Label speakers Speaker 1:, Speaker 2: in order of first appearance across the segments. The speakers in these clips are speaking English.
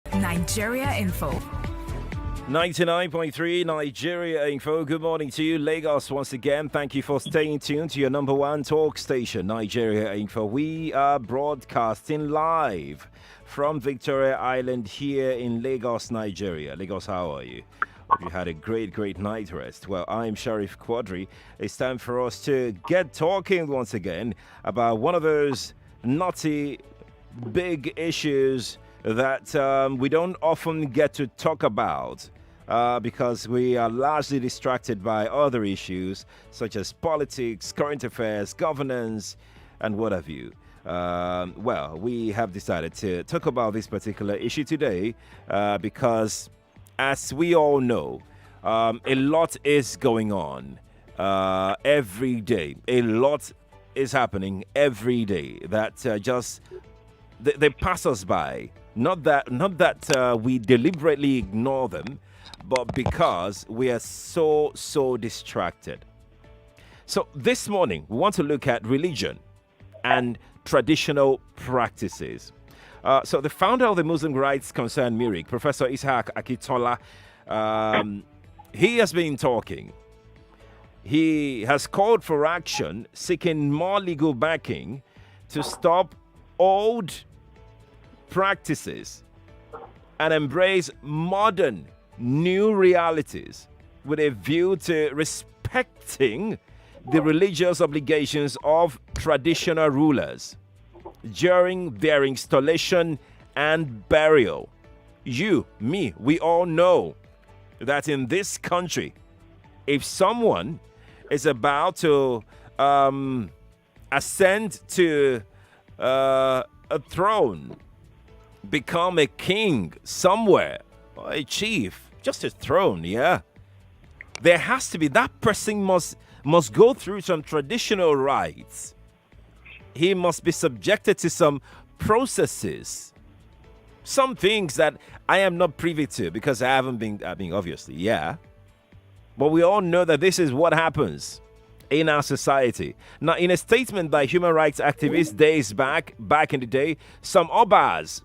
Speaker 1: Nigeria Info.
Speaker 2: 99.3 Nigeria Info. Good morning to you, Lagos. Once again, thank you for staying tuned to your number one talk station, Nigeria Info. We are broadcasting live from Victoria Island here in Lagos, Nigeria. Lagos, how are you? Hope you had a great night rest. Well, I'm Sheriff Quadry. It's time for us to get talking once again about one of those naughty, big issues that we don't often get to talk about because we are largely distracted by other issues such as politics, current affairs, governance, and what have you. Well, we have decided to talk about this particular issue today because, as we all know, a lot is going on every day. A lot is happening every day that just they pass us by. Not that we deliberately ignore them, but because we are so distracted. So this morning, we want to look at religion and traditional practices. So the founder of the Muslim Rights Concern, MIRIC, Professor Ishaq Akitola, he has been talking. He has called for action, seeking more legal backing to stop old practices and embrace modern new realities with a view to respecting the religious obligations of traditional rulers during their installation and burial. You, me, we all know that in this country, if someone is about to ascend to a throne, become a king somewhere, or a chief, just a throne, yeah, there has to be, that person must go through some traditional rites. He must be subjected to some processes, some things that I am not privy to because I haven't been, obviously, yeah. But we all know that this is what happens in our society. Now, in a statement by human rights activists days back in the day, some Obas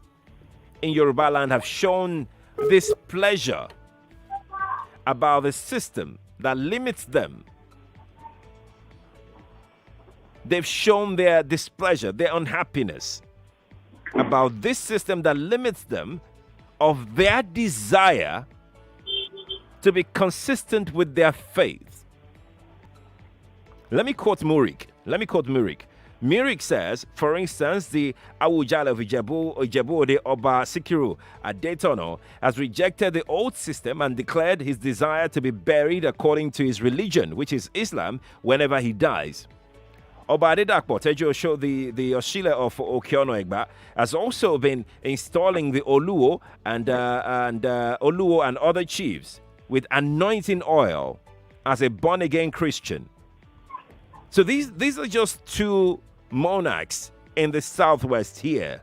Speaker 2: in Yoruba land have shown displeasure about the system that limits them. They've shown their displeasure, their unhappiness about this system that limits them of their desire to be consistent with their faith. Let me quote Murik. Murik says, for instance, the Awujale of Ijebu de Oba Sikiru at Daytona has rejected the old system and declared his desire to be buried according to his religion, which is Islam, whenever he dies. Oba Adedakpo Tejo, the Oshile of Okiono Egba, has also been installing the Oluo and other chiefs with anointing oil as a born-again Christian. So these are just two monarchs in the southwest here.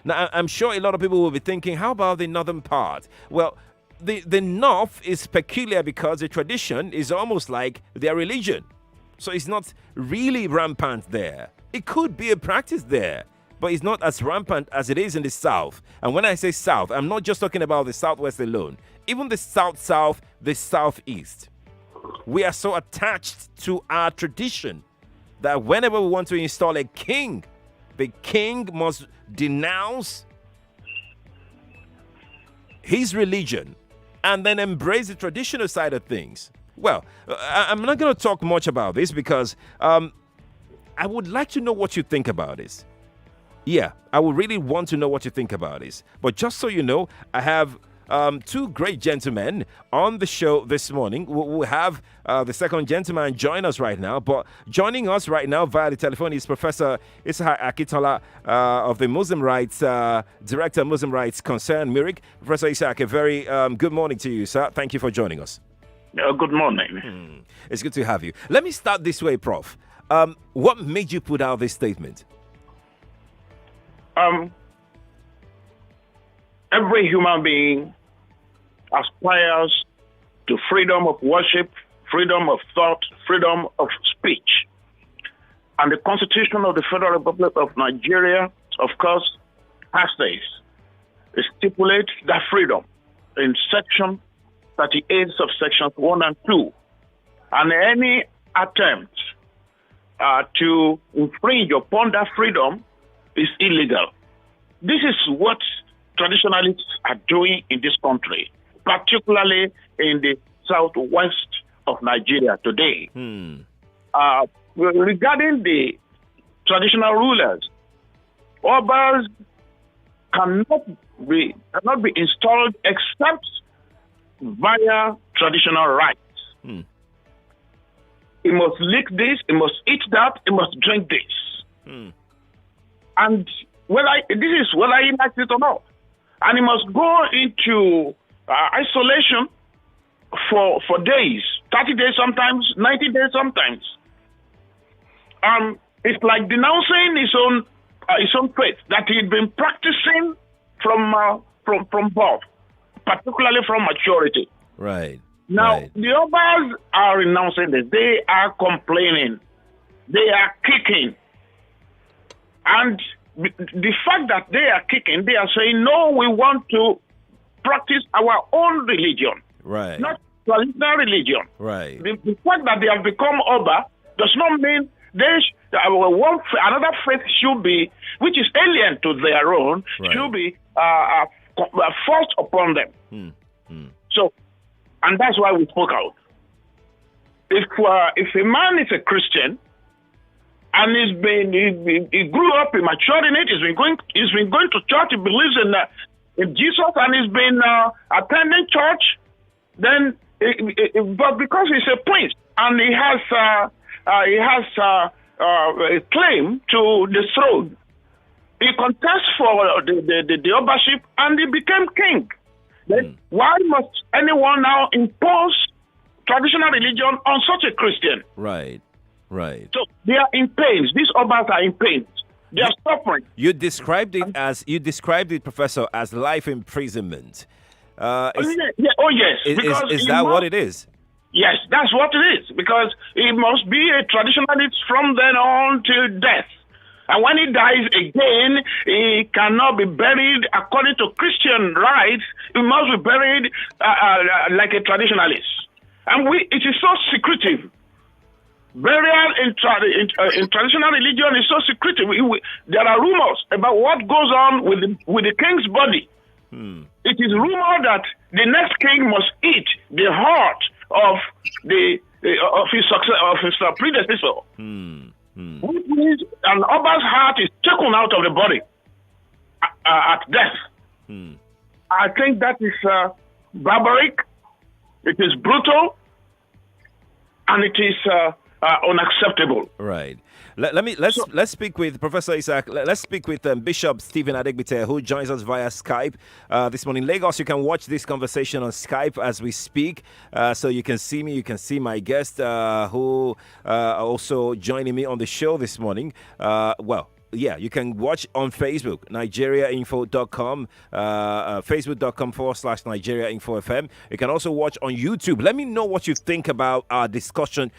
Speaker 2: Now, I'm sure a lot of people will be thinking, how about the northern part? Well, the north is peculiar because the tradition is almost like their religion. So it's not really rampant there. It could be a practice there, but it's not as rampant as it is in the south. And when I say south, I'm not just talking about the southwest alone. Even the south, the southeast. We are so attached to our tradition that whenever we want to install a king, the king must denounce his religion and then embrace the traditional side of things. Well, I'm not going to talk much about this because I would like to know what you think about this. Yeah, I would really want to know what you think about this. But just so you know, I have two great gentlemen on the show this morning. We'll have the second gentleman join us right now. But joining us right now via the telephone is Professor Ishaq Akitola of the Muslim Rights, Director of Muslim Rights Concern, MIRIC. Professor Ishaq, a very good morning to you, sir. Thank you for joining us.
Speaker 3: Good morning.
Speaker 2: It's good to have you. Let me start this way, Prof. What made you put out this statement?
Speaker 3: Every human being aspires to freedom of worship, freedom of thought, freedom of speech. And the Constitution of the Federal Republic of Nigeria, of course, has this. stipulates that freedom in section 38 subsections 1 and 2. And any attempt to infringe upon that freedom is illegal. This is what traditionalists are doing in this country, particularly in the southwest of Nigeria today. Regarding the traditional rulers, Obas cannot be installed except via traditional rites. He must lick this, he must eat that, he must drink this. And this is whether he likes it or not. And he must go into isolation for days, 30 days sometimes, 90 days sometimes. It's like denouncing his own faith that he'd been practicing from birth, particularly from maturity.
Speaker 2: Right.
Speaker 3: Now, the Obas are renouncing this. They are complaining. They are kicking. And the fact that they are kicking, they are saying, no, we want to practice our own religion.
Speaker 2: Right.
Speaker 3: Not traditional religion.
Speaker 2: Right.
Speaker 3: The fact that they have become Oba does not mean another faith should be, which is alien to their own, should be forced upon them. So, and that's why we spoke out. If a man is a Christian and he grew up, he matured in it, he's been going to church, he believes in Jesus, and he's been attending church, then but because he's a prince and he has a claim to the throne, he contests for the Obaship and he became king. Then why must anyone now impose traditional religion on such a Christian?
Speaker 2: Right.
Speaker 3: So they are in pain. These Obas are in pain. They are suffering.
Speaker 2: You described it, Professor, as life imprisonment.
Speaker 3: Yes.
Speaker 2: Is that what it is?
Speaker 3: Yes, that's what it is. Because he must be a traditionalist from then on to death. And when he dies again, he cannot be buried according to Christian rites. He must be buried like a traditionalist. And it is so secretive. Burial in traditional religion is so secretive. There are rumors about what goes on with the king's body. It is rumored that the next king must eat the heart of his predecessor. Which means an Oba's heart is taken out of the body at death. I think that is barbaric, it is brutal, and it is unacceptable.
Speaker 2: Right. Let's speak with Professor Isaac. Let's speak with Bishop Stephen Adegbite, who joins us via Skype this morning. Lagos, you can watch this conversation on Skype as we speak, so you can see me, you can see my guest who are also joining me on the show this morning. You can watch on Facebook, nigeriainfo.com, facebook.com/nigeriainfo.fm. You can also watch on YouTube. Let me know what you think about our discussion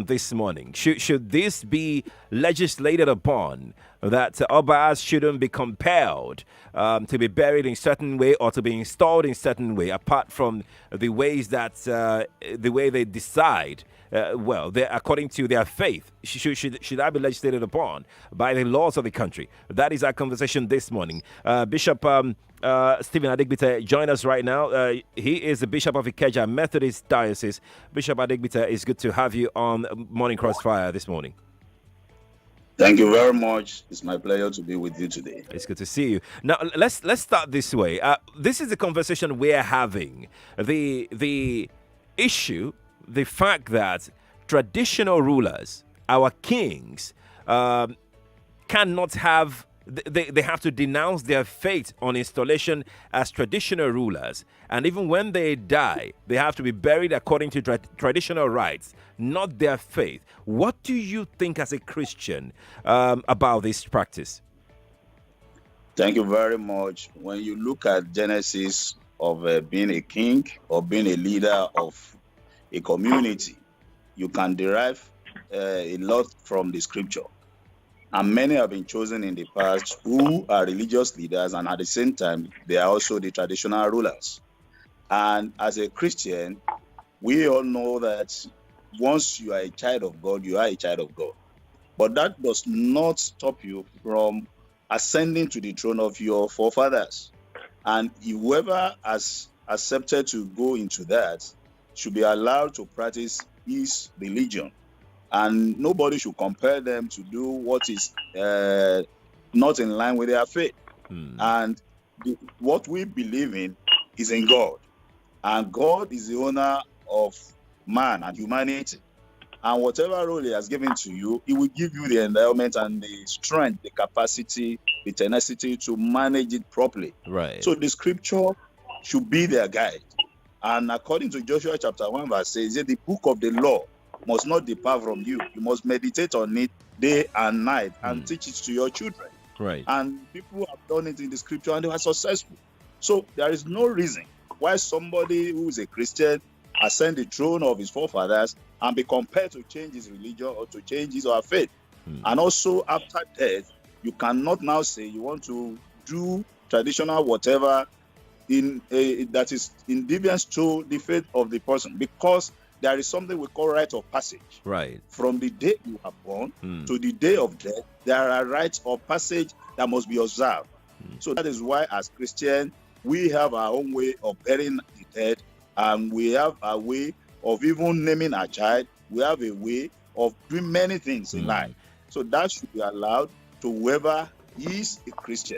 Speaker 2: this morning. Should this be legislated upon, that Obas shouldn't be compelled to be buried in certain way or to be installed in certain way, apart from the ways that the way they decide? According to their faith, should that be legislated upon by the laws of the country? That is our conversation this morning. Bishop Stephen Adegbite join us right now. He is the Bishop of Ikeja Methodist Diocese. Bishop Adegbite, it's good to have you on Morning Crossfire this morning.
Speaker 1: Thank you very much. It's my pleasure to be with you today.
Speaker 2: It's good to see you. Now, let's start this way. This is the conversation we're having. The issue, the fact that traditional rulers, our kings, cannot have, they have to denounce their faith on installation as traditional rulers. And even when they die, they have to be buried according to traditional rites, not their faith. What do you think as a Christian about this practice?
Speaker 1: Thank you very much. When you look at Genesis of being a king or being a leader of a community, you can derive a lot from the scripture. And many have been chosen in the past who are religious leaders, and at the same time, they are also the traditional rulers. And as a Christian, we all know that once you are a child of God, you are a child of God. But that does not stop you from ascending to the throne of your forefathers. And whoever has accepted to go into that should be allowed to practice his religion. And nobody should compel them to do what is not in line with their faith. And what we believe in is in God. And God is the owner of man and humanity. And whatever role he has given to you, he will give you the endowment and the strength, the capacity, the tenacity to manage it properly.
Speaker 2: Right.
Speaker 1: So the scripture should be their guide. And according to Joshua chapter 1 verse 6, the book of the law must not depart from you. You must meditate on it day and night and teach it to your children.
Speaker 2: Right.
Speaker 1: And people have done it in the scripture and they were successful. So there is no reason why somebody who is a Christian ascend the throne of his forefathers and be compelled to change his religion or to change his or her faith. And also after death, you cannot now say you want to do traditional whatever that is in deviance to the faith of the person, because there is something we call rite of passage.
Speaker 2: Right.
Speaker 1: From the day you are born to the day of death, there are rites of passage that must be observed. So that is why as Christians, we have our own way of burying the dead, and we have a way of even naming a child. We have a way of doing many things in life. So that should be allowed to whoever is a Christian.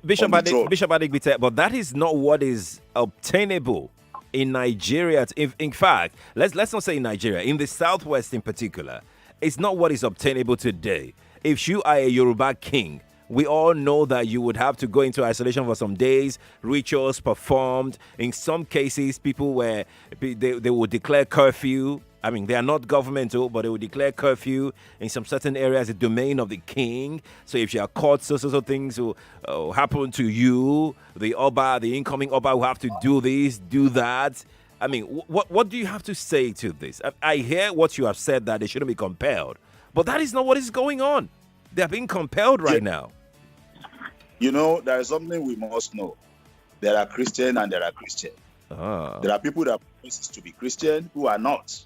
Speaker 2: Bishop Adegbite, but that is not what is obtainable in Nigeria. In fact, let's not say in Nigeria, in the Southwest in particular, it's not what is obtainable today. If you are a Yoruba king, we all know that you would have to go into isolation for some days, rituals performed. In some cases, people they would declare curfew. I mean, they are not governmental, but they will declare curfew in some certain areas, the domain of the king. So if you are caught, so things will happen to you. The incoming Oba will have to do this, do that. I mean, what do you have to say to this? I hear what you have said, that they shouldn't be compelled. But that is not what is going on. They are being compelled right now.
Speaker 1: You know, there is something we must know. There are Christians and there are Christians. There are people that profess to be Christian who are not.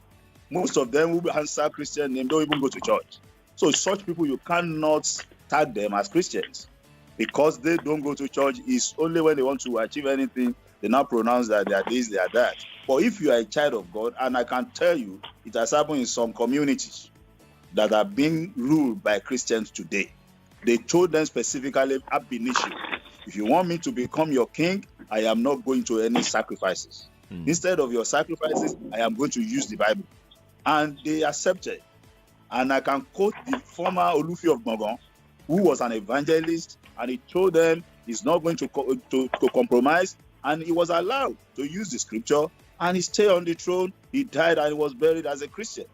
Speaker 1: Most of them who answer Christian name don't even go to church. So such people, you cannot tag them as Christians, because they don't go to church. It's only when they want to achieve anything, they now pronounce that they are this, they are that. But if you are a child of God, and I can tell you, it has happened in some communities that are being ruled by Christians today. They told them specifically, ab initio, if you want me to become your king, I am not going to any sacrifices. Instead of your sacrifices, I am going to use the Bible. And they accepted. And I can quote the former Olufi of Gbongan, who was an evangelist, and he told them he's not going to compromise, and he was allowed to use the scripture, and he stayed on the throne. He died and he was buried as a Christian.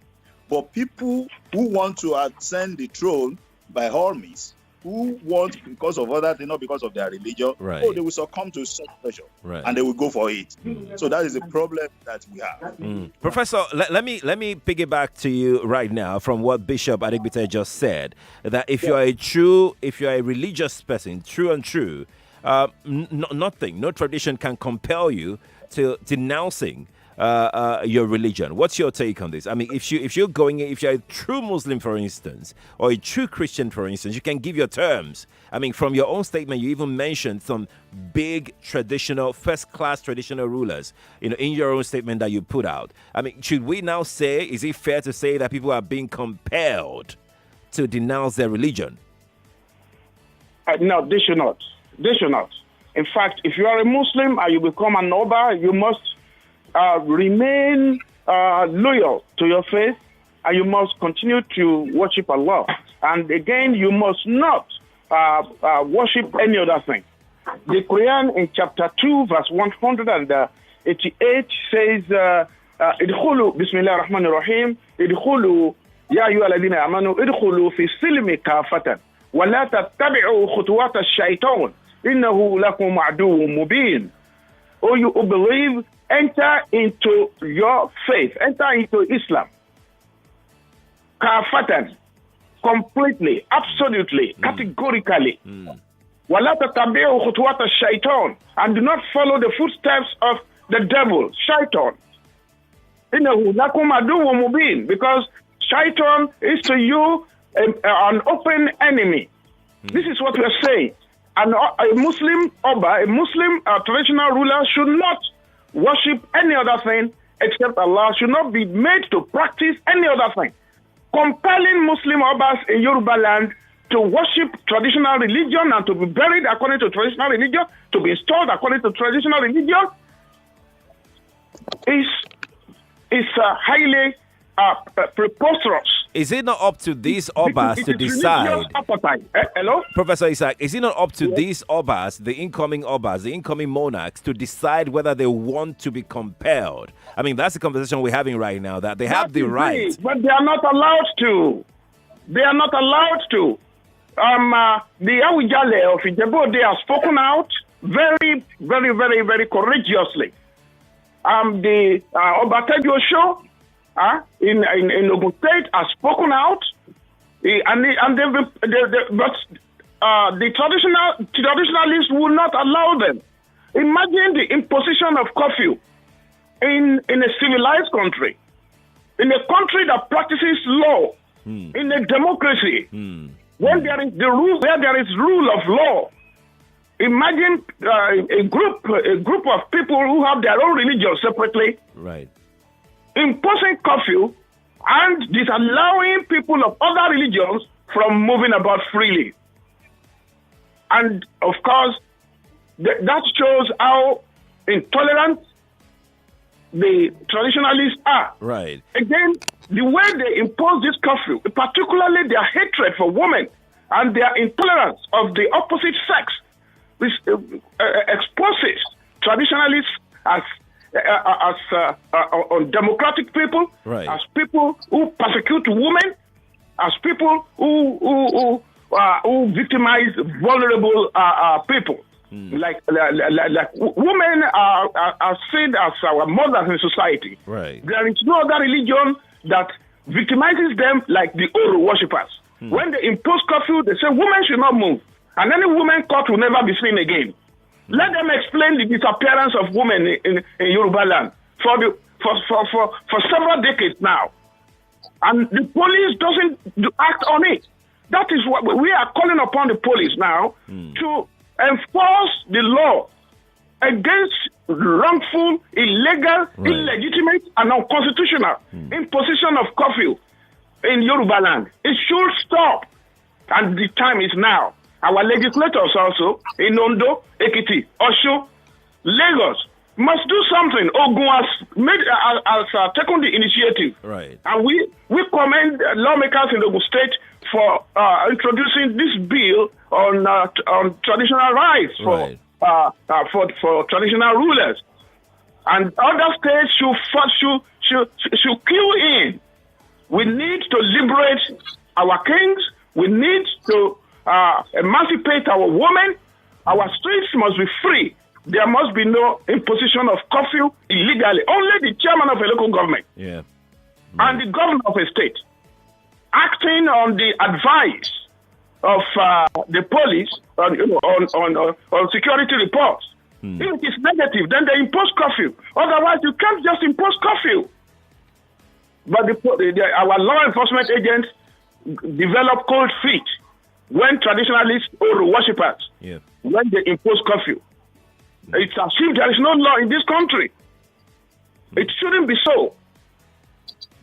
Speaker 1: But people who want to ascend the throne by all means, who want because of other things, not because of their religion, they will succumb to such pressure, and they will go for it. So that is the problem that we have.
Speaker 2: Professor, let me piggyback to you right now from what Bishop Adegbite just said, that if you are a religious person, true and true, no tradition can compel you to denouncing your religion. What's your take on this? I mean, if you're a true Muslim, for instance, or a true Christian, for instance, you can give your terms. I mean, from your own statement, you even mentioned some big traditional, first-class traditional rulers, in your own statement that you put out. I mean, should we now say, is it fair to say that people are being compelled to denounce their religion?
Speaker 3: No, they should not. They should not. In fact, if you are a Muslim and you become an Oba, you must remain loyal to your faith, and you must continue to worship Allah. And again, you must not worship any other thing. The Quran in chapter 2, verse 188 says, idkhulu, bismillah ar-Rahman ar-Rahim, idkhulu, ya ayyuha alladhina amanu, idkhulu fi silmi kafatan, wa la tattabi'u khutuwat ash-shaytan, innahu lakum aduwwun mubin. O you who believe, enter into your faith, enter into Islam. Kafatan, completely, absolutely, categorically. وَلَا تَتَّبِعُوا خُطُوَاتَ الشَّيْطَانِ, and do not follow the footsteps of the devil, shaitan. إِنَّهُ لَكُمْ عَدُوٌّ مُبِينٌ, because shaitan is to you an open enemy. This is what we are saying. And a Muslim Oba, a Muslim traditional ruler should not worship any other thing except Allah, should not be made to practice any other thing. Compelling Muslim Obas in Yoruba land to worship traditional religion and to be buried according to traditional religion, to be installed according to traditional religion, is highly preposterous.
Speaker 2: Is it not up to these Obas to decide?
Speaker 3: Hello?
Speaker 2: Professor Isaac, is it not up to these Obas, the incoming Obas, the incoming monarchs, to decide whether they want to be compelled? I mean, that's the conversation we're having right now, that they have the right.
Speaker 3: But they are not allowed to. They are not allowed to. The Awujale of Ijebu, they have spoken out very, very, very, very courageously. The Obatejo show in Ogun State has spoken out, and but the traditionalists will not allow them. Imagine the imposition of curfew in a civilized country, in a country that practices law, in a democracy, when there is where there is rule of law. Imagine a group of people who have their own religion separately,
Speaker 2: right,
Speaker 3: imposing curfew and disallowing people of other religions from moving about freely. And of course, that shows how intolerant the traditionalists are.
Speaker 2: Right.
Speaker 3: Again, the way they impose this curfew, particularly their hatred for women and their intolerance of the opposite sex, which exposes traditionalists as undemocratic people,
Speaker 2: right,
Speaker 3: as people who persecute women, as people who victimize vulnerable people. Like women are seen as our mothers in society.
Speaker 2: Right.
Speaker 3: There is no other religion that victimizes them like the Oro worshippers. When they impose curfew, they say women should not move, and any woman caught will never be seen again. Let them explain the disappearance of women in Yoruba land for several decades now, and the police doesn't act on it. That is what we are calling upon the police now to enforce the law against wrongful, illegal, illegitimate, and unconstitutional imposition of curfew in Yoruba land. It should stop, and the time is now. Our legislators also in Ondo, Ekiti, Osho, Lagos must do something. Ogun has taken the initiative,
Speaker 2: right,
Speaker 3: and we commend lawmakers in Ogun State for introducing this bill on traditional rights for traditional rulers, and other states should queue in. We need to liberate our kings. We need to emancipate our women. Our streets must be free. There must be no imposition of curfew illegally. Only the chairman of a local government and the governor of a state, acting on the advice of the police on security reports. If it is negative, then they impose curfew. Otherwise, you can't just impose curfew. But our law enforcement agents develop cold feet when traditionalists or worshippers, when they impose curfew. It's as if there is no law in this country. It shouldn't be so.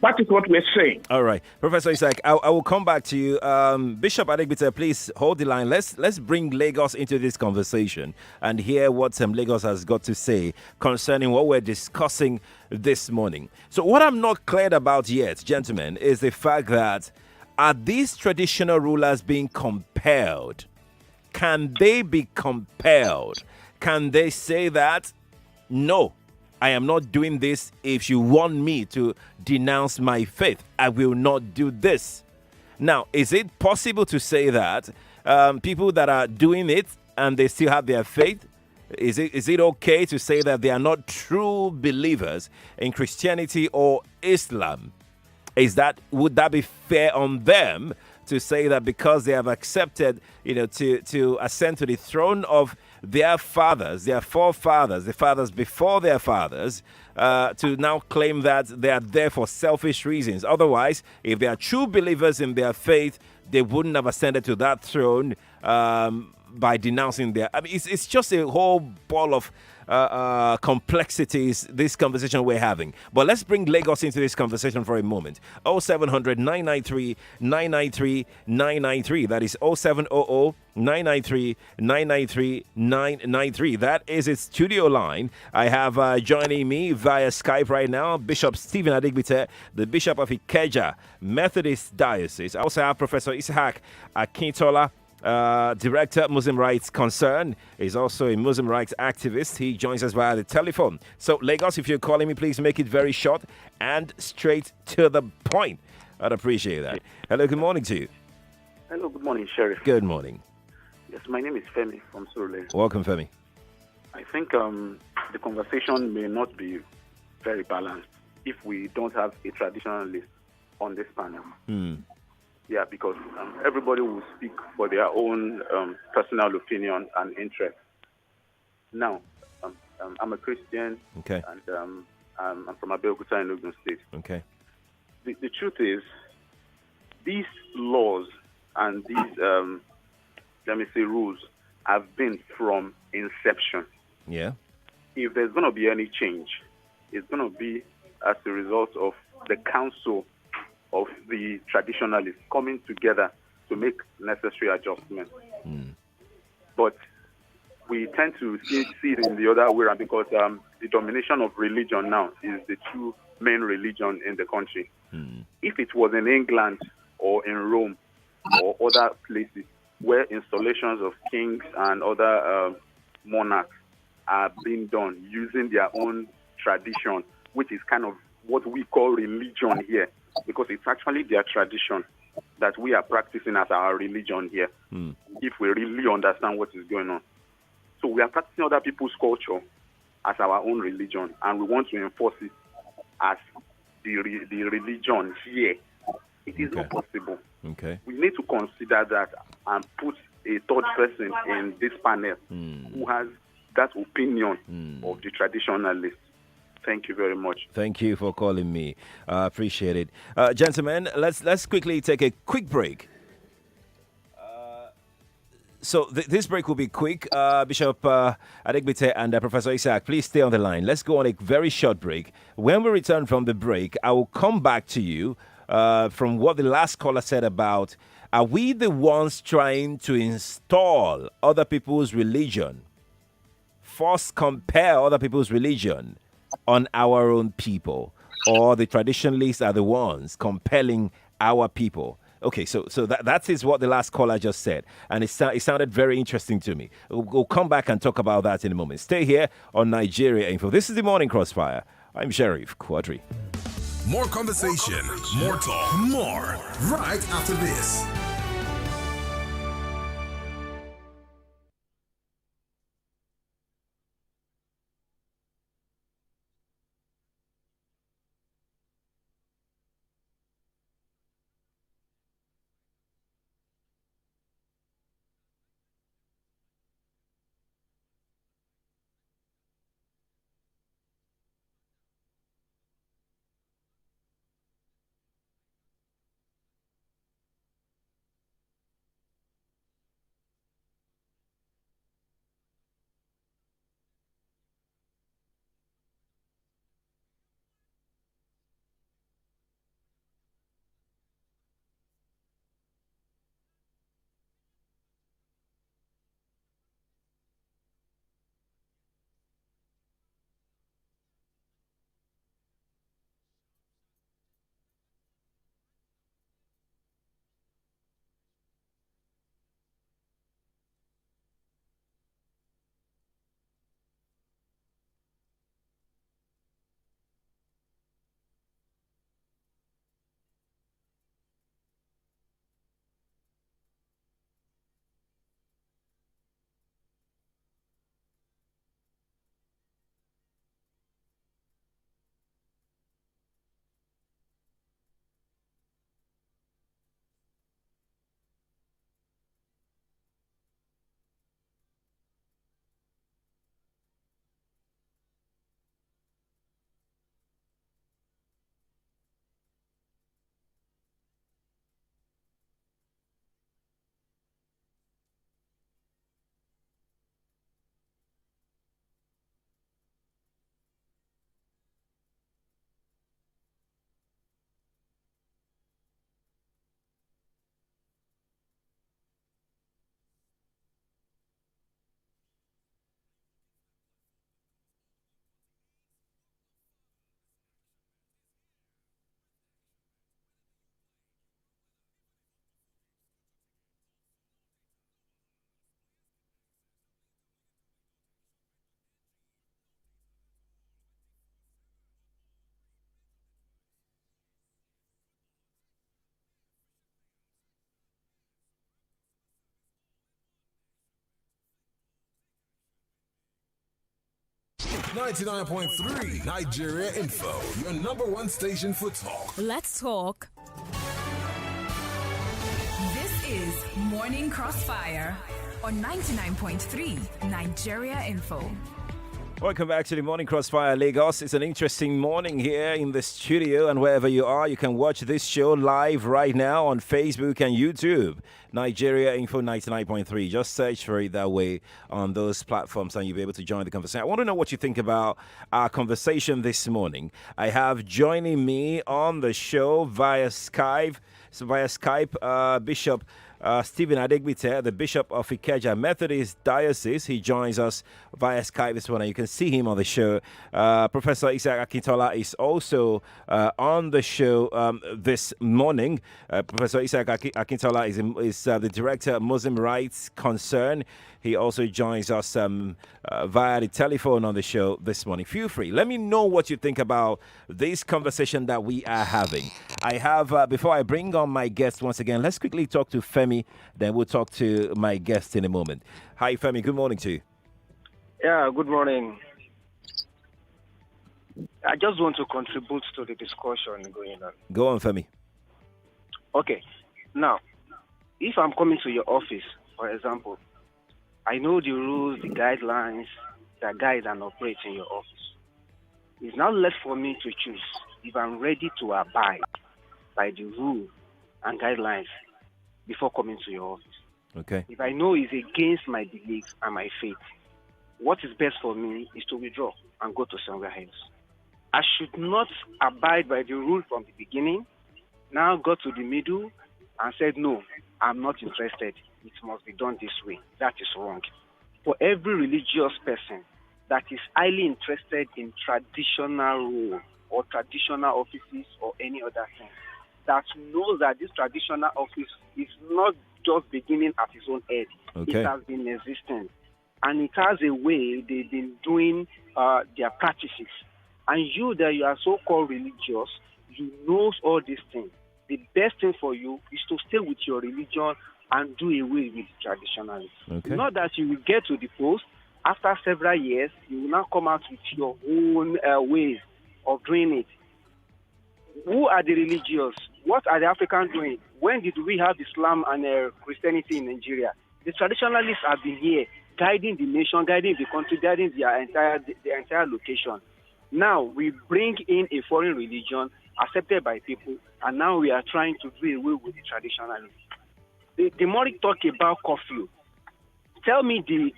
Speaker 3: That is what we're saying.
Speaker 2: All right. Professor Isaac, I will come back to you. Bishop Adegbite, please hold the line. Let's bring Lagos into this conversation and hear what Lagos has got to say concerning what we're discussing this morning. So what I'm not clear about yet, gentlemen, is the fact that are these traditional rulers being compelled? Can they be compelled? Can they say that, no, I am not doing this. If you want me to denounce my faith, I will not do this. Now, is it possible to say that people that are doing it and they still have their faith, is it okay to say that they are not true believers in Christianity or Islam? Would that be fair on them to say that because they have accepted, to ascend to the throne of their fathers, their forefathers, the fathers before their fathers, to now claim that they are there for selfish reasons. Otherwise, if they are true believers in their faith, they wouldn't have ascended to that throne by denouncing their. I mean, it's just a whole ball of complexities, this conversation we're having. But let's bring Lagos into this conversation for a moment. 0700 993 993 993. That is 0700 993 993 993. That is its studio line. I have joining me via Skype right now Bishop Stephen Adigbite, the Bishop of Ikeja Methodist Diocese. I also have Professor Ishaq Akintola, Director Muslim Rights Concern, is also a Muslim rights activist. He joins us via the telephone. So, Lagos, if you're calling me, please make it very short and straight to the point. I'd appreciate that. Hello, good morning to you.
Speaker 4: Hello, good morning, Sheriff.
Speaker 2: Good morning.
Speaker 4: Yes, my name is Femi from Surulere.
Speaker 2: Welcome, Femi.
Speaker 4: I think the conversation may not be very balanced if we don't have a traditionalist on this panel. Yeah, because everybody will speak for their own personal opinion and interest. Now, I'm a Christian,
Speaker 2: okay,
Speaker 4: and I'm from Abeokuta in Ogun State.
Speaker 2: Okay.
Speaker 4: The truth is, these laws and these, let me say, rules have been from inception.
Speaker 2: Yeah.
Speaker 4: If there's going to be any change, it's going to be as a result of the council of the traditionalists coming together to make necessary adjustments. But we tend to see it in the other way around because the domination of religion now is the two main religion in the country. If it was in England or in Rome or other places where installations of kings and other monarchs are being done using their own tradition, which is kind of what we call religion here, because it's actually their tradition that we are practicing as our religion here, if we really understand what is going on. So we are practicing other people's culture as our own religion, and we want to enforce it as the religion here. It is not possible.
Speaker 2: Okay.
Speaker 4: We need to consider that and put a third person in this panel who has that opinion of the traditionalists. Thank you very much.
Speaker 2: Thank you for calling me. Appreciate it. Gentlemen, let's quickly take a quick break. So this break will be quick. Bishop Adigbite and Professor Isaac, please stay on the line. Let's go on a very short break. When we return from the break, I will come back to you from what the last caller said about, are we the ones trying to install other people's religion, force compare other people's religion on our own people, or the traditionalists are the ones compelling our people? Okay, so that is what the last caller just said, and it sounded very interesting to me. We'll come back and talk about that in a moment. Stay here on Nigeria Info. This is the Morning Crossfire. I'm Sheriff Quadry.
Speaker 5: More conversation, more talk, more right after this. 99.3 Nigeria Info, your number one station for talk.
Speaker 6: Let's talk. This is Morning Crossfire on 99.3 Nigeria Info.
Speaker 2: Welcome back to the Morning Crossfire Lagos. It's an interesting morning here in the studio, and wherever you are, you can watch this show live right now on Facebook and YouTube. Nigeria Info 99.3. Just search for it that way on those platforms and you'll be able to join the conversation. I want to know what you think about our conversation this morning. I have joining me on the show via Skype, Bishop Stephen Adegbite, the Bishop of Ikeja Methodist Diocese. He joins us via Skype this morning. You can see him on the show. Professor Isaac Akintola is also on the show this morning. Professor Isaac Akintola is the Director of Muslim Rights Concern. He also joins us via the telephone on the show this morning. Feel free. Let me know what you think about this conversation that we are having. I have, before I bring on my guest once again, let's quickly talk to Femi. Then we'll talk to my guest in a moment. Hi, Femi. Good morning to you.
Speaker 7: Yeah, good morning. I just want to contribute to the discussion going on.
Speaker 2: Go on, Femi.
Speaker 7: Okay. Now, if I'm coming to your office, for example, I know the rules, the guidelines that guide and operate in your office. It's now left for me to choose if I'm ready to abide by the rules and guidelines before coming to your office.
Speaker 2: Okay.
Speaker 7: If I know it's against my beliefs and my faith, what is best for me is to withdraw and go to somewhere else. I should not abide by the rule from the beginning, now go to the middle and said, no, I'm not interested. It must be done this way. That is wrong. For every religious person that is highly interested in traditional rule or traditional offices or any other thing, that knows that this traditional office is not just beginning at its own head.
Speaker 2: Okay.
Speaker 7: It has been existing. And it has a way they've been doing their practices. And you that you are so-called religious, you know all these things. The best thing for you is to stay with your religion and do away with traditionalism.
Speaker 2: Okay.
Speaker 7: Not that you will get to the post, after several years, you will now come out with your own ways of doing it. Who are the religious? What are the Africans doing? When did we have Islam and Christianity in Nigeria? The traditionalists have been here, guiding the nation, guiding the country, guiding the entire location. Now we bring in a foreign religion accepted by people, and now we are trying to do away with the traditionalists. The more you talk about curfew, tell me the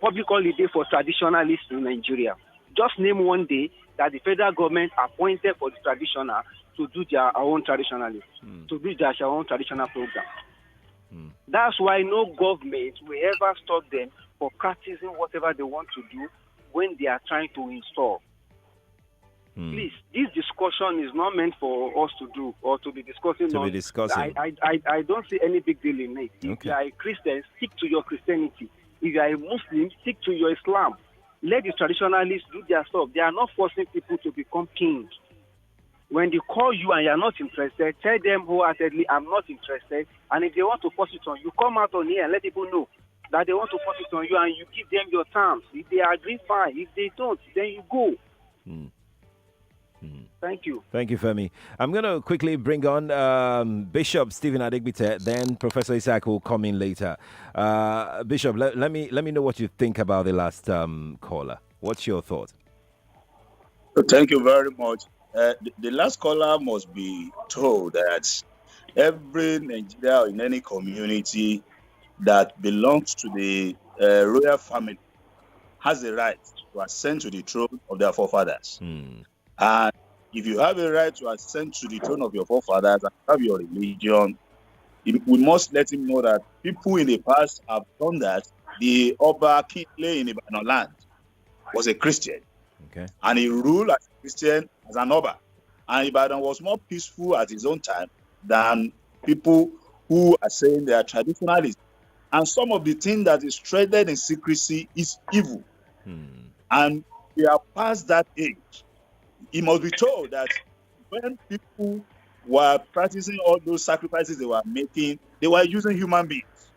Speaker 7: public holiday for traditionalists in Nigeria. Just name one day that the federal government appointed for the traditional to do their own traditionalists, to do their own traditional program. That's why no government will ever stop them for practicing whatever they want to do when they are trying to install. Please, this discussion is not meant for us to do or to be discussing. I don't see any big deal in it. If you are a Christian, stick to your Christianity. If you are a Muslim, stick to your Islam. Let the traditionalists do their stuff. They are not forcing people to become kings. When they call you and you are not interested, tell them wholeheartedly, I'm not interested. And if they want to force it on you, come out on here and let people know that they want to force it on you, and you give them your terms. If they agree, fine. If they don't, then you go. Thank you.
Speaker 2: Thank you, Femi. I'm going to quickly bring on Bishop Stephen Adegbite, then Professor Isaac will come in later. Bishop, let me know what you think about the last caller. What's your thought?
Speaker 1: Thank you very much. The last caller must be told that every Nigeria in any community that belongs to the royal family has the right to ascend to the throne of their forefathers. And if you have a right to ascend to the throne of your forefathers and have your religion, we must let him know that people in the past have done that. The Oba Kinle in Ibadan land was a Christian.
Speaker 2: Okay.
Speaker 1: And he ruled as a Christian, as an Oba. And Ibadan was more peaceful at his own time than people who are saying they are traditionalists. And some of the things that is traded in secrecy is evil. And we are past that age. He must be told that when people were practicing all those sacrifices they were making, they were using human beings.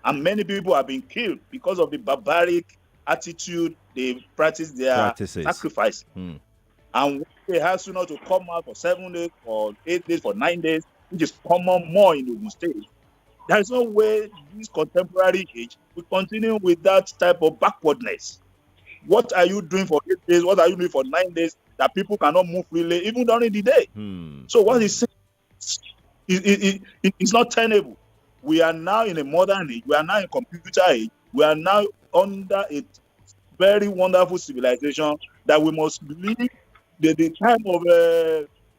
Speaker 1: And many people have been killed because of the barbaric attitude, they practice their sacrifice. And when they ask you not to come out for 7 days, for 8 days, for 9 days, which is common more in Ogun State, there is no way this contemporary age will continue with that type of backwardness. What are you doing for 8 days? What are you doing for 9 days that people cannot move freely, even during the day? So what he's saying, it's not tenable. We are now in a modern age. We are now in computer age. We are now under a very wonderful civilization that we must leave the time of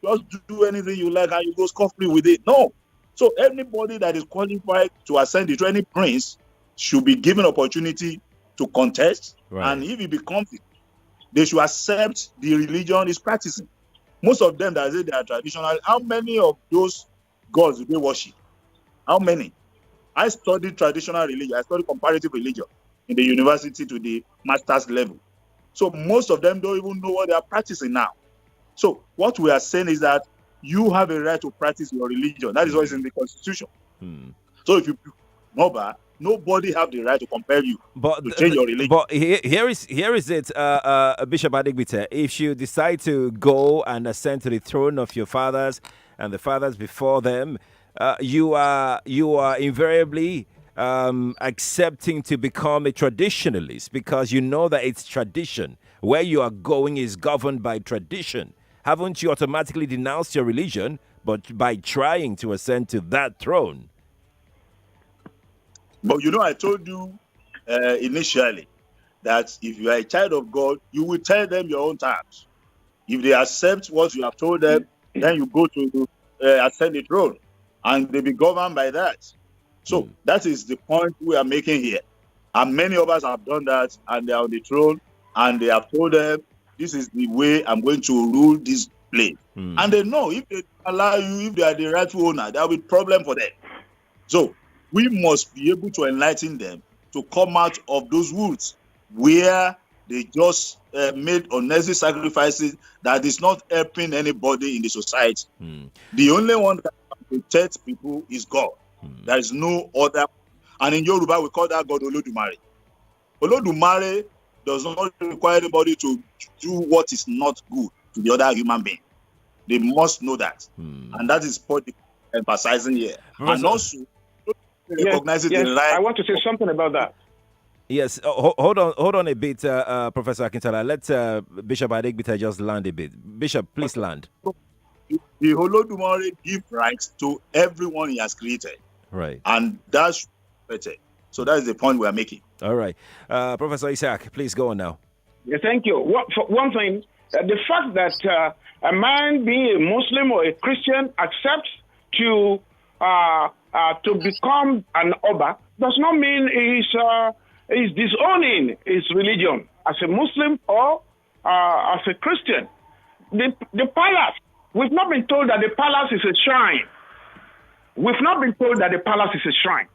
Speaker 1: just do anything you like and you go scot-free with it. No. So anybody that is qualified to ascend the any prince should be given opportunity to contest. Right. And if he becomes it, they should accept the religion he's practicing. Most of them that say they are traditional, how many of those gods do they worship? How many? I studied traditional religion. I studied comparative religion in the university to the master's level. So most of them don't even know what they are practicing now. So what we are saying is that you have a right to practice your religion. That is what is in the Constitution. So if you nobody have the right to compel you to change your religion.
Speaker 2: But here is it, Bishop Adigbite. If you decide to go and ascend to the throne of your fathers and the fathers before them, you are invariably accepting to become a traditionalist because you know that it's tradition. Where you are going is governed by tradition. Haven't you automatically denounced your religion, but by trying to ascend to that throne?
Speaker 1: But I told you initially that if you are a child of God, you will tell them your own terms. If they accept what you have told them, then you go to ascend the throne, and they be governed by that. So that is the point we are making here. And many of us have done that, and they are on the throne, and they have told them, this is the way I'm going to rule this place. And they know if they allow you, if they are the rightful owner, there will be problem for them. So we must be able to enlighten them to come out of those woods where they just made unnecessary sacrifices that is not helping anybody in the society. The only one that can protect people is God. There is no other. And in Yoruba, we call that God Olodumare. Olodumare does not require anybody to do what is not good to the other human being. They must know that. And that is what they're emphasizing here. And also, recognizing the right.
Speaker 3: I want to say something about that.
Speaker 2: Yes, hold on a bit, Professor Akintala. Let Bishop Adigbite just land a bit. Bishop, please land.
Speaker 1: The Olodumare gives rights to everyone he has created.
Speaker 2: Right.
Speaker 1: And that's better. So that is the point we are making.
Speaker 2: All right. Professor Isaac, please go on now.
Speaker 3: Yeah, thank you. For one thing, the fact that a man being a Muslim or a Christian accepts to become an Oba does not mean he's disowning his religion as a Muslim or as a Christian. The palace, we've not been told that the palace is a shrine. We've not been told that the palace is a shrine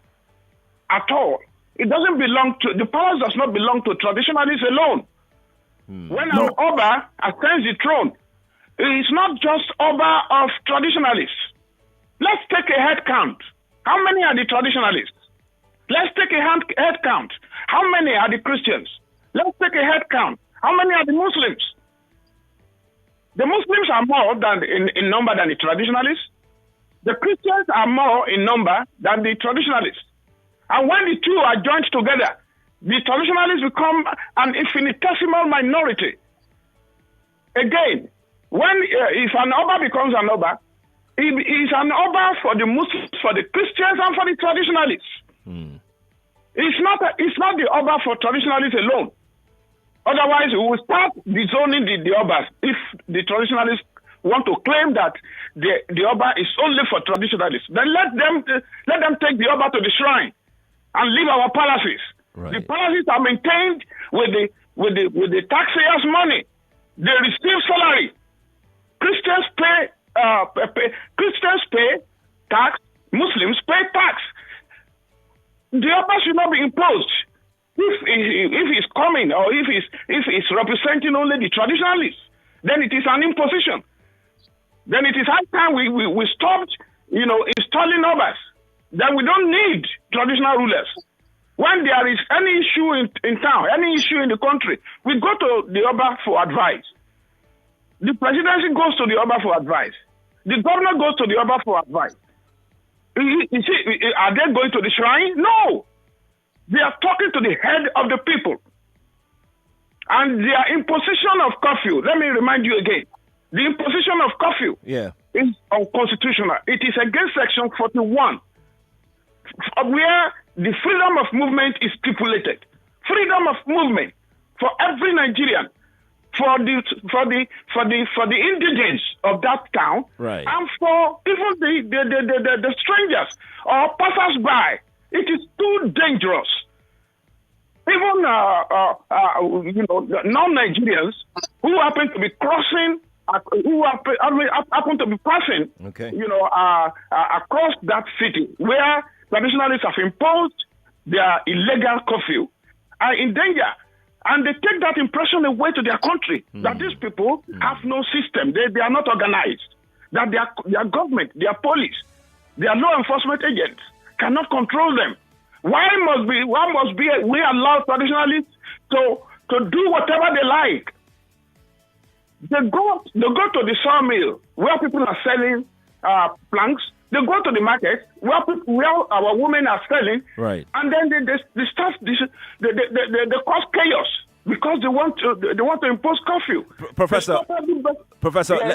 Speaker 3: at all. It doesn't belong to, the palace does not belong to traditionalists alone. When an Oba ascends the throne, it's not just Oba of traditionalists. Let's take a head count. How many are the traditionalists? Let's take a head count. How many are the Christians? Let's take a head count. How many are the Muslims? The Muslims are more than in number than the traditionalists. The Christians are more in number than the traditionalists. And when the two are joined together, the traditionalists become an infinitesimal minority. Again, when if an Oba becomes an Oba, he is an Oba for the Muslims, for the Christians, and for the traditionalists. It's not the Oba for traditionalists alone. Otherwise, we will start disowning the Obas if the traditionalists want to claim that the Oba is only for traditionalists. Then let them take the Oba to the shrine and leave our palaces. Right. The palaces are maintained with the taxpayers' money. They receive salary. Christians pay tax. Muslims pay tax. The Oba should not be imposed. If he's coming or if he's representing only the traditionalists, then it is an imposition. Then it is high time we stopped, installing Obas. Then we don't need traditional rulers. When there is any issue in town, any issue in the country, we go to the Oba for advice. The presidency goes to the Oba for advice. The governor goes to the Oba for advice. You see, are they going to the shrine? No. They are talking to the head of the people. And their imposition of curfew, let me remind you again, the imposition of curfew is unconstitutional. It is against Section 41, where the freedom of movement is stipulated. Freedom of movement for every Nigerian, for the indigents of that town,
Speaker 2: right,
Speaker 3: and for even the strangers or passers-by. It is too dangerous. Even non-Nigerians who happen to be crossing, happen to be passing, across that city where traditionalists have imposed their illegal curfew, are in danger. And they take that impression away to their country, that these people have no system. They are not organized. That their government, their police, their law enforcement agents cannot control them. Why must we allow traditionalists to do whatever they like? They go to the sawmill where people are selling planks. They go to the market where our women are selling,
Speaker 2: right?
Speaker 3: And then they cause chaos because they want to impose curfew.
Speaker 2: Professor,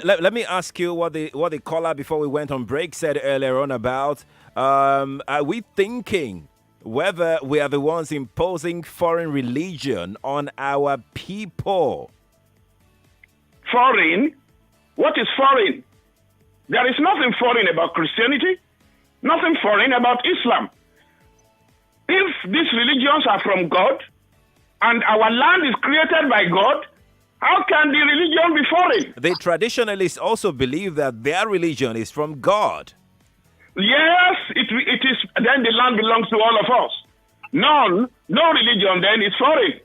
Speaker 2: let me ask you what the caller before we went on break said earlier on about are we thinking whether we are the ones imposing foreign religion on our people?
Speaker 3: Foreign? What is foreign? There is nothing foreign about Christianity, nothing foreign about Islam. If these religions are from God and our land is created by God, how can the religion be foreign?
Speaker 2: The traditionalists also believe that their religion is from God.
Speaker 3: Yes, it is. Then the land belongs to all of us. No religion then is foreign.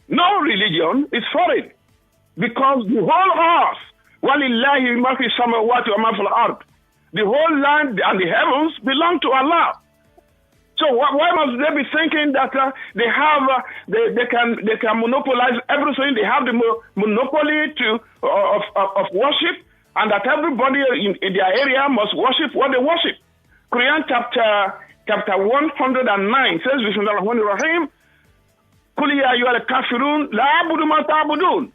Speaker 3: No religion is foreign because the whole earth, the whole land and the heavens belong to Allah. So why must they be thinking that they can monopolize everything? They have the monopoly of worship, and that everybody in their area must worship what they worship. Quran chapter 109 says, Bismillahirrahmanirrahim, Qul ya ayyuhal kafirun la a'budu ma ta'budun.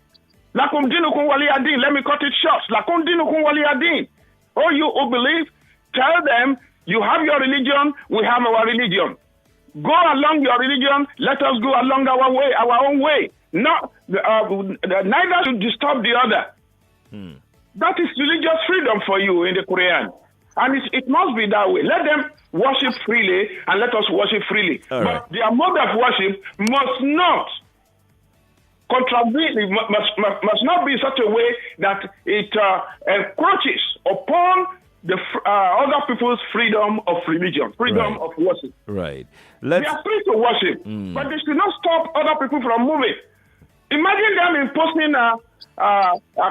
Speaker 3: Lakum dinukum waliyadin. Let me cut it short. Lakum dinukum waliyadin. Oh, you who believe, tell them, you have your religion, we have our religion. Go along your religion, let us go along our own way. Neither should disturb the other. That is religious freedom for you in the Quran. And it must be that way. Let them worship freely and let us worship freely. But their mode of worship must not must not be in such a way that it encroaches upon the other people's freedom of religion, freedom of worship.
Speaker 2: Right.
Speaker 3: They are free to worship, but they should not stop other people from moving. Imagine them imposing a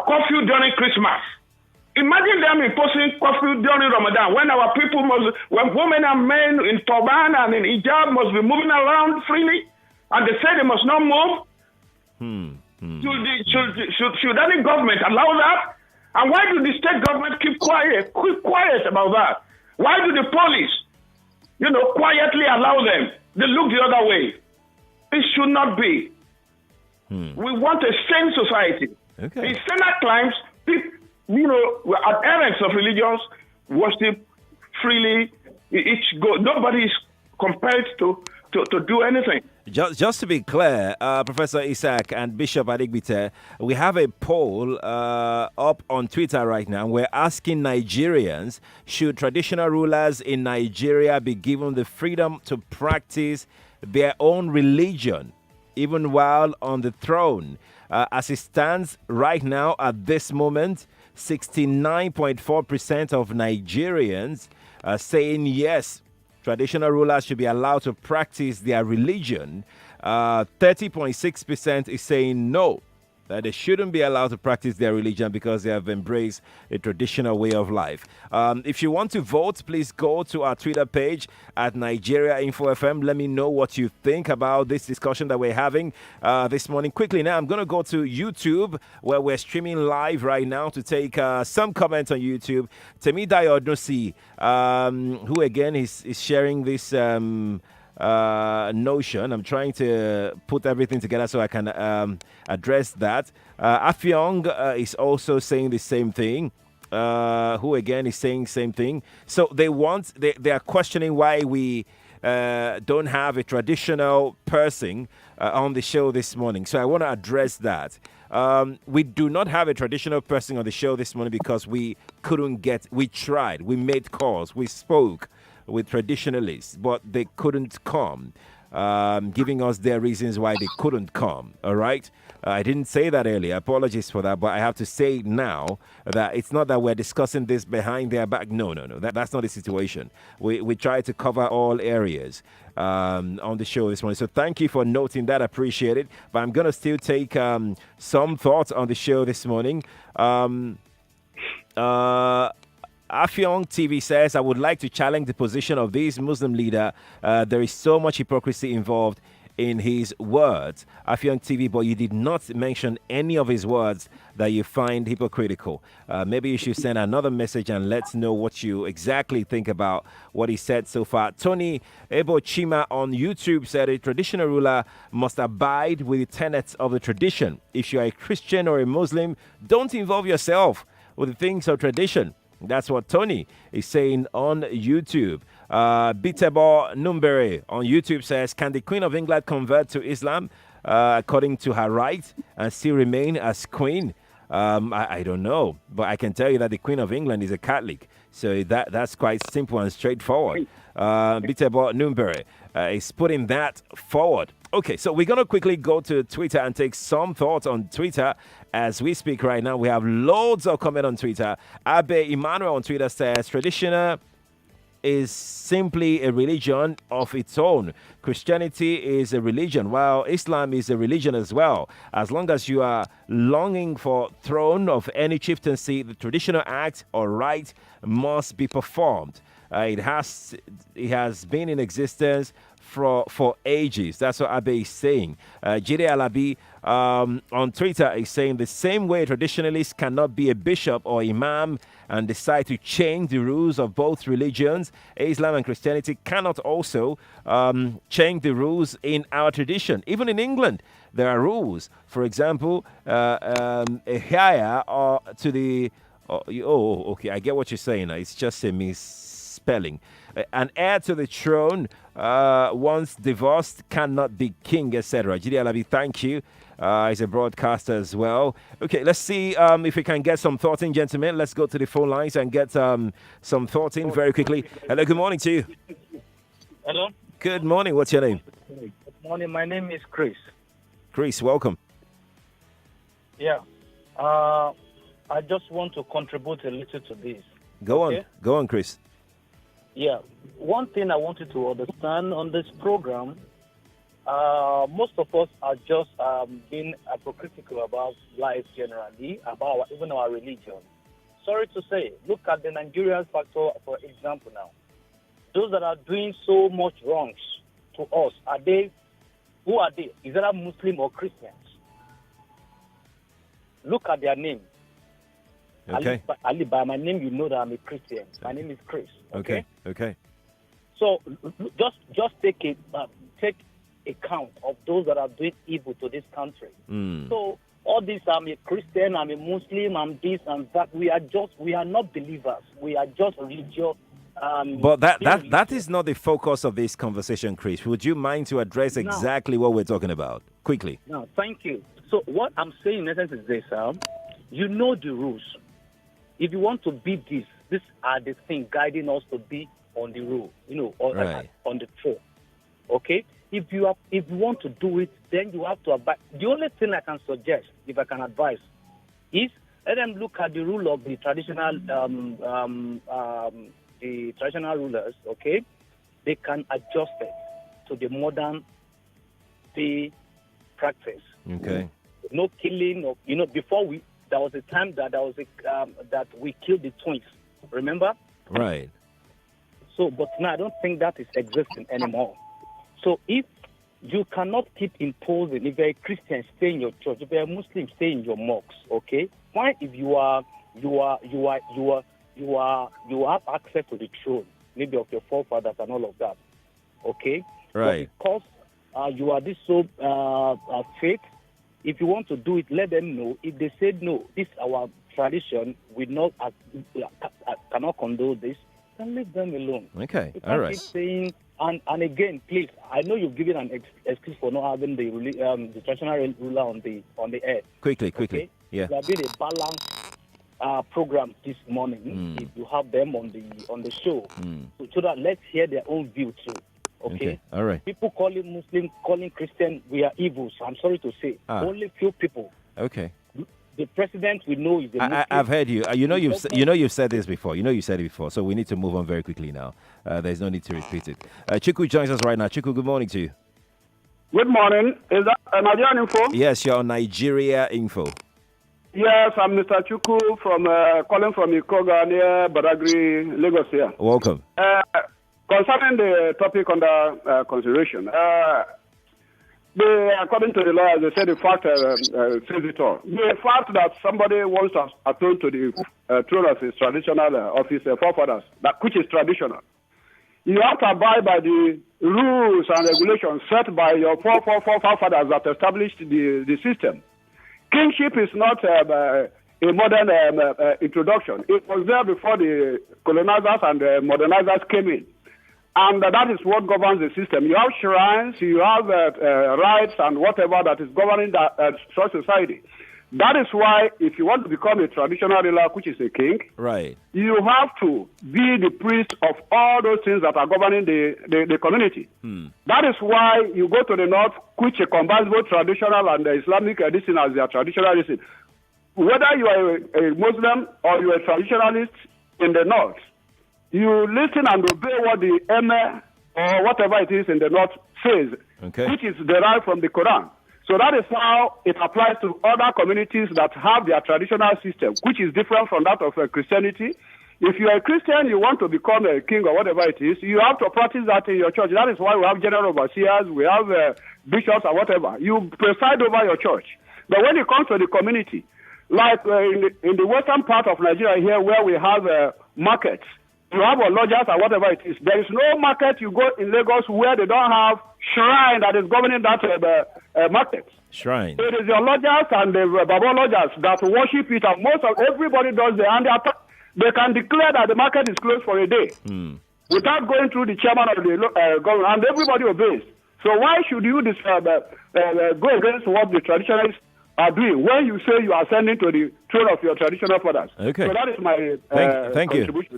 Speaker 3: curfew during Christmas. Imagine them imposing curfew during Ramadan, when our people when women and men in turban and in hijab must be moving around freely, and they say they must not move. Should any government allow that? And why do the state government keep quiet about that? Why do the police, quietly allow them? They look the other way. It should not be. We want a sane society.
Speaker 2: Okay.
Speaker 3: In saner climes, people, adherents of religions worship freely. Nobody is compelled to do anything.
Speaker 2: Just to be clear, Professor Isaac and Bishop Adigbite, we have a poll up on Twitter right now. We're asking Nigerians, should traditional rulers in Nigeria be given the freedom to practice their own religion, even while on the throne? As it stands right now at this moment, 69.4% of Nigerians are saying yes, traditional rulers should be allowed to practice their religion. 30.6% is saying no. that they shouldn't be allowed to practice their religion because they have embraced a traditional way of life. If you want to vote, please go to our Twitter page at Nigeria Info FM. Let me know what you think about this discussion that we're having this morning. Quickly now, I'm going to go to YouTube where we're streaming live right now to take some comments on YouTube. Temidayo Odnosi, who again is sharing this notion. I'm trying to put everything together so I can address that. Afyong is also saying the same thing. Who again is saying same thing. So they are questioning why we don't have a traditional person on the show this morning. So I want to address that. We do not have a traditional person on the show this morning because we tried, we made calls, we spoke with traditionalists, but they couldn't come, giving us their reasons why they couldn't come. All right. I didn't say that earlier. Apologies for that, but I have to say now that it's not that we're discussing this behind their back. No. That's not the situation. We try to cover all areas on the show this morning. So thank you for noting that. Appreciate it. But I'm going to still take some thoughts on the show this morning. Afyong TV says, I would like to challenge the position of this Muslim leader. There is so much hypocrisy involved in his words. Afyong TV, but you did not mention any of his words that you find hypocritical. Maybe you should send another message and let's know what you exactly think about what he said so far. Tony Ebochima on YouTube said a traditional ruler must abide with the tenets of the tradition. If you are a Christian or a Muslim, don't involve yourself with the things of tradition. That's what Tony is saying on YouTube. Bitebo Numbere on YouTube says, can the Queen of England convert to Islam according to her right and still remain as Queen? I don't know, but I can tell you that the Queen of England is a Catholic. So that's quite simple and straightforward. Bitebo Numbere is putting that forward. Okay, so we're going to quickly go to Twitter and take some thoughts on Twitter as we speak right now. We have loads of comment on Twitter. Abe Emmanuel on Twitter says, traditional is simply a religion of its own. Christianity is a religion, while Islam is a religion as well. As long as you are longing for throne of any chieftaincy, the traditional act or rite must be performed. It has been in existence for ages. That's what Abe is saying. Jide Alabi on Twitter is saying the same way traditionalists cannot be a bishop or imam and decide to change the rules of both religions, Islam and Christianity cannot also change the rules in our tradition. Even in England, there are rules. For example, a heir to the... okay, I get what you're saying. It's just a misspelling. An heir to the throne, once divorced, cannot be king, etc. Jide Alabi, thank you. He's a broadcaster as well. Okay, let's see if we can get some thoughts in, gentlemen. Let's go to the phone lines and get some thoughts in very quickly. Hello, good morning to you.
Speaker 8: Hello.
Speaker 2: Good morning. What's your name?
Speaker 8: Good morning. My name is Chris.
Speaker 2: Chris, welcome.
Speaker 8: Yeah. I just want to contribute a little to this.
Speaker 2: Go on, Chris.
Speaker 8: Yeah. One thing I wanted to understand on this program, most of us are just being hypocritical about life generally, about even our religion. Sorry to say, look at the Nigerian factor, for example now. Those that are doing so much wrongs to us, who are they? Is that Muslim or Christians? Look at their name.
Speaker 2: Okay.
Speaker 8: Ali, by my name, you know that I'm a Christian. My name is Chris.
Speaker 2: Okay.
Speaker 8: So just take account of those that are doing evil to this country. So all this, I'm a Christian, I'm a Muslim, I'm this and that. We are not believers. We are just religious.
Speaker 2: But that is not the focus of this conversation, Chris. Would you mind to address exactly what we're talking about quickly?
Speaker 8: No, thank you. So what I'm saying in essence is this: you know the rules. If you want to be these are the things guiding us to be on the rule,
Speaker 2: right.
Speaker 8: On the trail. Okay? If you want to do it, then you have to abide. The only thing I can suggest, if I can advise, is let them look at the rule of the traditional rulers. Okay, they can adjust it to the modern day practice.
Speaker 2: Okay.
Speaker 8: no killing of, before there was a time that that we killed the twins. Remember?
Speaker 2: Right.
Speaker 8: So, but now I don't think that is existing anymore. So if you cannot keep imposing, if you're a Christian, stay in your church. If you're a Muslim, stay in your mosques. Okay? Why, if you have access to the throne, maybe of your forefathers and all of that. Okay?
Speaker 2: Right.
Speaker 8: But because you are this faith, if you want to do it, let them know. If they say no, this is our tradition, we cannot condone this, then leave them alone.
Speaker 2: Okay,
Speaker 8: you
Speaker 2: all right.
Speaker 8: Keep saying, and again, please, I know you've given an excuse for not having the traditional ruler on the air.
Speaker 2: Quickly.
Speaker 8: Okay?
Speaker 2: Yeah.
Speaker 8: There will be a balanced program this morning if you have them on the show, so that let's hear their own view too. Okay.
Speaker 2: All right.
Speaker 8: People calling Muslim, calling Christian, we are evil. So I'm sorry to say, only few people.
Speaker 2: Okay.
Speaker 8: The president we know is the Muslim.
Speaker 2: I've heard you. You've said this before. You said it before. So we need to move on very quickly now. There's no need to repeat it. Chiku joins us right now. Chiku, good morning to you.
Speaker 9: Good morning. Is that Nigerian Info?
Speaker 2: Yes, you're on Nigeria Info.
Speaker 9: Yes, I'm Mr. Chuku from calling from Ikoga near Badagry, Lagos here.
Speaker 2: Welcome.
Speaker 9: Concerning the topic under consideration, according to the lawyers, they say the fact says it all. The fact that somebody wants to atone to the throne of his traditional of his forefathers, which is traditional, you have to abide by the rules and regulations set by your forefathers that established the system. Kingship is not a modern introduction. It was there before the colonizers and the modernizers came in. And that is what governs the system. You have shrines, you have rights and whatever that is governing that society. That is why if you want to become a traditional ruler, which is a king,
Speaker 2: right,
Speaker 9: you have to be the priest of all those things that are governing the community. That is why you go to the north, which combines both traditional and Islamic medicine as their traditional medicine. Whether you are a Muslim or you are a traditionalist in the north, you listen and obey what the emir or whatever it is in the north says, which is derived from the Quran. So that is how it applies to other communities that have their traditional system, which is different from that of Christianity. If you are a Christian, you want to become a king or whatever it is, you have to practice that in your church. That is why we have general overseers, we have bishops or whatever. You preside over your church. But when it comes to the community, like in the western part of Nigeria here where we have markets, you have a lodgers or whatever it is. There is no market you go in Lagos where they don't have shrine that is governing that market.
Speaker 2: Shrine.
Speaker 9: It is your lodgers and the Baba lodgers that worship it, and most of everybody does that, and they can declare that the market is closed for a day without going through the chairman of the government, and everybody obeys. So why should you go against what the traditionalists are doing when you say you are sending to the throne of your traditional fathers?
Speaker 2: Okay.
Speaker 9: So that is my
Speaker 2: thank you.
Speaker 9: contribution.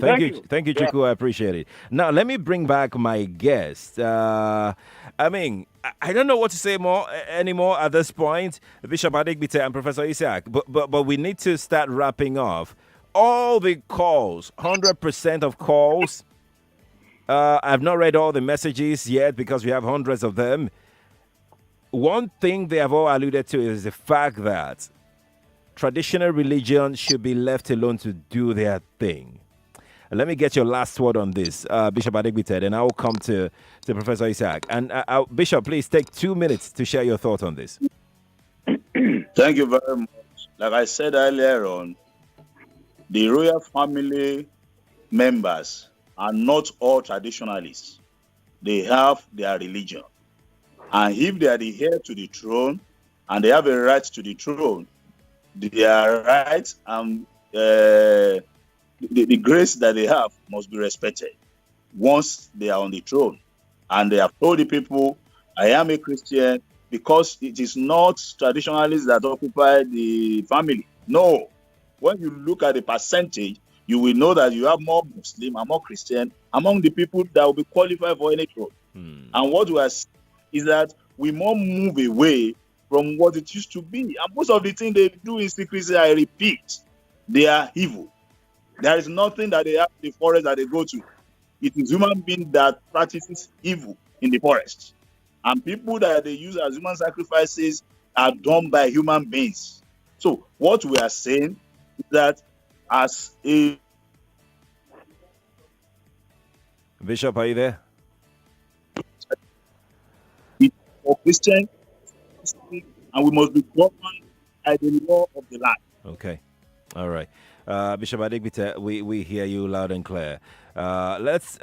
Speaker 2: Thank you, Chiku. I appreciate it. Now, let me bring back my guest. I don't know what to say anymore at this point, Bishop Adegbite and Professor Isaac, but we need to start wrapping off. All the calls, 100% of calls, I've not read all the messages yet because we have hundreds of them. One thing they have all alluded to is the fact that traditional religion should be left alone to do their thing. Let me get your last word on this, Bishop Adegbite, and I will come to Professor Isaac. And Bishop, please take 2 minutes to share your thoughts on this.
Speaker 1: Thank you very much. Like I said earlier on, the royal family members are not all traditionalists. They have their religion. And if they adhere to the throne and they have a right to the throne, their rights and the grace that they have must be respected once they are on the throne. And they have told the people, I am a Christian, because it is not traditionalists that occupy the family. No. When you look at the percentage, you will know that you have more Muslim and more Christian among the people that will be qualified for any throne. And what we are seeing is that we more move away from what it used to be. And most of the things they do in secrecy, I repeat, they are evil. There is nothing that they have in the forest that they go to. It is human being that practices evil in the forest. And people that they use as human sacrifices are done by human beings. So what we are saying is that as a
Speaker 2: Bishop, are you there?
Speaker 1: for Christian, and we must be governed by the law of the land.
Speaker 2: Okay. All right. Bishop Adigbite, we hear you loud and clear. Let's,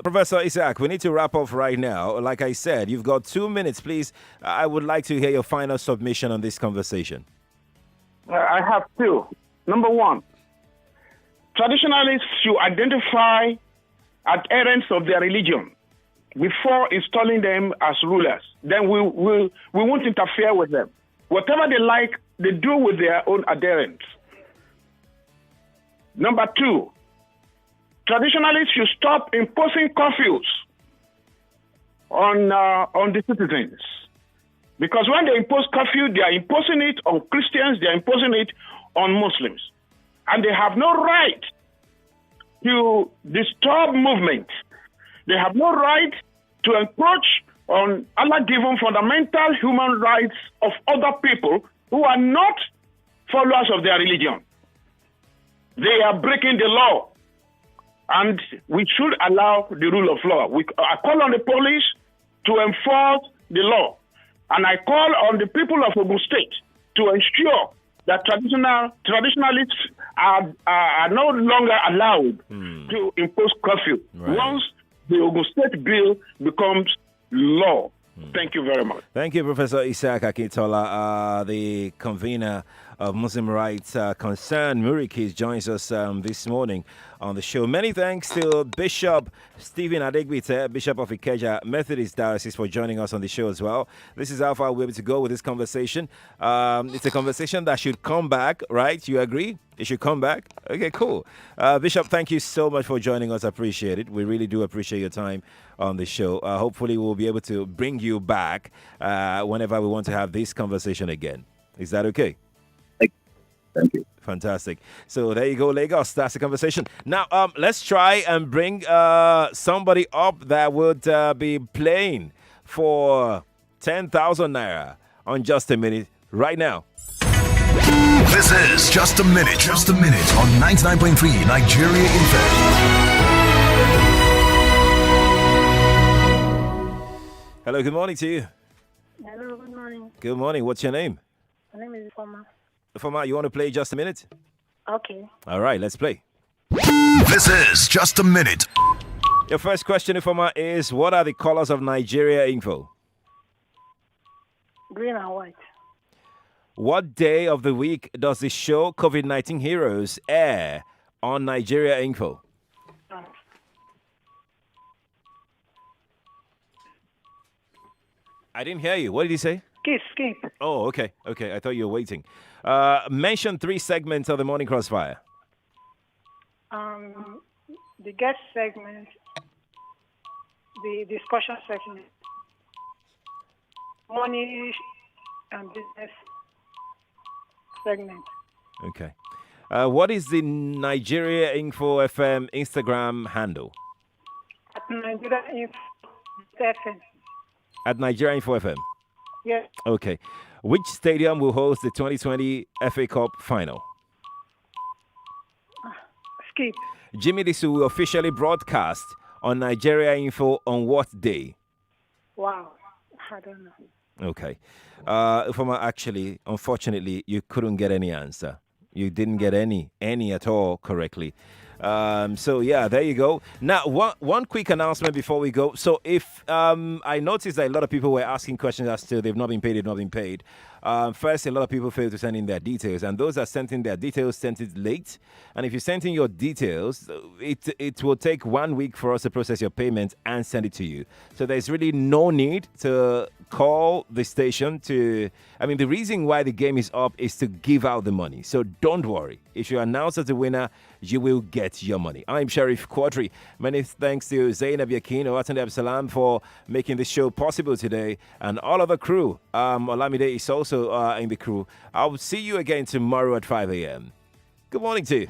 Speaker 2: Professor Isaac, we need to wrap up right now. Like I said, you've got 2 minutes, please. I would like to hear your final submission on this conversation.
Speaker 3: I have two. Number one, traditionalists should identify adherents of their religion before installing them as rulers. Then we won't interfere with them. Whatever they like, they do with their own adherents. Number two, traditionalists should stop imposing curfews on the citizens. Because when they impose curfew, they are imposing it on Christians, they are imposing it on Muslims. And they have no right to disturb movement. They have no right to encroach on Allah-given fundamental human rights of other people who are not followers of their religion. They are breaking the law, and we should allow the rule of law. I call on the police to enforce the law, and I call on the people of Ogun State to ensure that traditionalists are no longer allowed to impose curfew once the Ogun State bill becomes law. Thank you very much.
Speaker 2: Thank you, Professor Isaac Akintola, the convener of Muslim Rights Concern. Murikis joins us this morning on the show. Many thanks to Bishop Stephen Adigbite, Bishop of Ikeja Methodist Diocese, for joining us on the show as well. This is how far we're able to go with this conversation. It's a conversation that should come back, right? You agree? It should come back? Okay, cool. Bishop, thank you so much for joining us. I appreciate it. We really do appreciate your time on the show. Hopefully, we'll be able to bring you back whenever we want to have this conversation again. Is that okay?
Speaker 1: Thank you.
Speaker 2: Fantastic. So there you go, Lagos. That's the conversation. Now, let's try and bring somebody up that would be playing for 10,000 naira on Just a Minute right now.
Speaker 5: This is Just a Minute on 99.3 Nigeria FM.
Speaker 2: Hello, good morning to you.
Speaker 10: Hello, good morning.
Speaker 2: Good morning. What's your name?
Speaker 10: My name is Foma.
Speaker 2: Foma, you want to play Just a Minute?
Speaker 10: Okay.
Speaker 2: All right, let's play.
Speaker 5: This is Just a Minute.
Speaker 2: Your first question, Foma, is what are the colors of Nigeria Info?
Speaker 10: Green and white.
Speaker 2: What day of the week does the show COVID-19 Heroes air on Nigeria Info? I didn't hear you. What did you say?
Speaker 10: Skip.
Speaker 2: Oh, okay. I thought you were waiting. Mention 3 segments of the Morning Crossfire.
Speaker 10: The guest segment, the discussion segment, money and business segment.
Speaker 2: Okay. What is the Nigeria Info FM Instagram handle?
Speaker 10: At Nigeria Info FM.
Speaker 2: At Nigeria Info FM?
Speaker 10: Yes.
Speaker 2: Okay. Which stadium will host the 2020 FA Cup final?
Speaker 10: Skip.
Speaker 2: Jimmy Disu will officially broadcast on Nigeria Info on what day?
Speaker 10: Wow. I don't know.
Speaker 2: Okay. Actually, unfortunately, you couldn't get any answer. You didn't get any at all correctly. So yeah, there you go. Now, one quick announcement before we go. So if I noticed that a lot of people were asking questions as to they've not been paid. First, a lot of people failed to send in their details, and those that sent in their details sent it late. And if you sent in your details, it will take 1 week for us to process your payment and send it to you. So there's really no need to call the station the reason why the game is up is to give out the money. So don't worry. If you announce as the winner, you will get your money. I'm Sheriff Quadry. Many thanks to Zainab Yakin or Atande Absalam for making this show possible today, and all of the crew. Olamide is also in the crew. I'll see you again tomorrow at 5 a.m. Good morning to you.